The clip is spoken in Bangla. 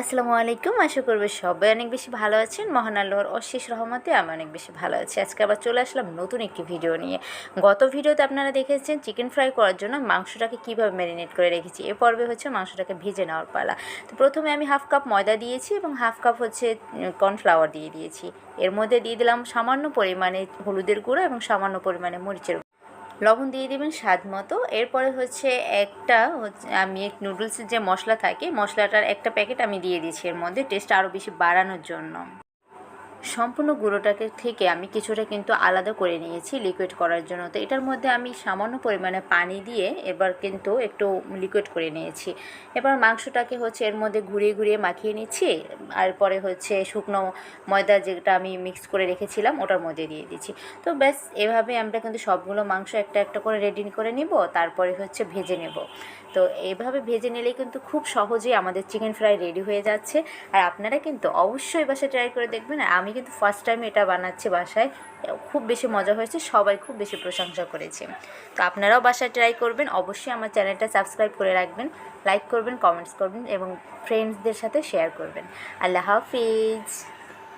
আসসালামু আলাইকুম। আশা করব সবাই অনেক বেশি ভালো আছেন। মহান আল্লাহর অশেষ রহমতে আমি অনেক বেশি ভালো আছি। আজকে আবার চলে আসলাম নতুন একটি ভিডিও নিয়ে। গত ভিডিওতে আপনারা দেখেছেন চিকেন ফ্রাই করার জন্য মাংসটাকে কীভাবে ম্যারিনেট করে রেখেছি। এ পর্বে হচ্ছে মাংসটাকে ভেজে নেওয়ার পালা। তো প্রথমে আমি হাফ কাপ ময়দা দিয়েছি এবং হাফ কাপ হচ্ছে কর্নফ্লাওয়ার দিয়ে দিয়েছি। এর মধ্যে দিয়ে দিলাম সামান্য পরিমাণে হলুদের গুঁড়ো এবং সামান্য পরিমাণে মরিচের লবণ দিয়ে দেবেন স্বাদ মতো। এরপরে হচ্ছে আমি নুডলসের যে মশলা থাকে মশলাটার একটা প্যাকেট আমি দিয়ে দিয়েছি এর মধ্যে, টেস্ট আরও বেশি বাড়ানোর জন্য। সম্পূর্ণ গুঁড়োটাকে থেকে আমি কিছুটা কিন্তু আলাদা করে নিয়েছি লিকুইড করার জন্য। তো এটার মধ্যে আমি সামান্য পরিমাণে পানি দিয়ে এবার কিন্তু একটু লিকুইড করে নিয়েছি। এবার মাংসটাকে হচ্ছে এর মধ্যে ঘুরিয়ে ঘুরিয়ে মাখিয়ে নিচ্ছি। আর পরে হচ্ছে শুকনো ময়দা যেটা আমি মিক্স করে রেখেছিলাম ওটার মধ্যে দিয়ে দিচ্ছি। তো ব্যাস এভাবে আমরা কিন্তু সবগুলো মাংস একটা একটা করে রেডি করে নিব, তারপরে হচ্ছে ভেজে নেব। তো এইভাবে ভেজে নিলেই কিন্তু খুব সহজেই আমাদের চিকেন ফ্রাই রেডি হয়ে যাচ্ছে। আর আপনারা কিন্তু অবশ্যই বাসায় ট্রাই করে দেখবেন। আমি কিন্তু ফার্স্ট টাইম এটা বানাচ্ছি বাসায়, খুব বেশি মজা হয়েছে, সবাই খুব বেশি প্রশংসা করেছে। তো আপনারাও বাসায় ট্রাই করবেন। অবশ্যই আমার চ্যানেলটা সাবস্ক্রাইব করে রাখবেন, লাইক করবেন, কমেন্টস করবেন এবং ফ্রেন্ডসদের সাথে শেয়ার করবেন। আল্লাহ হাফিজ।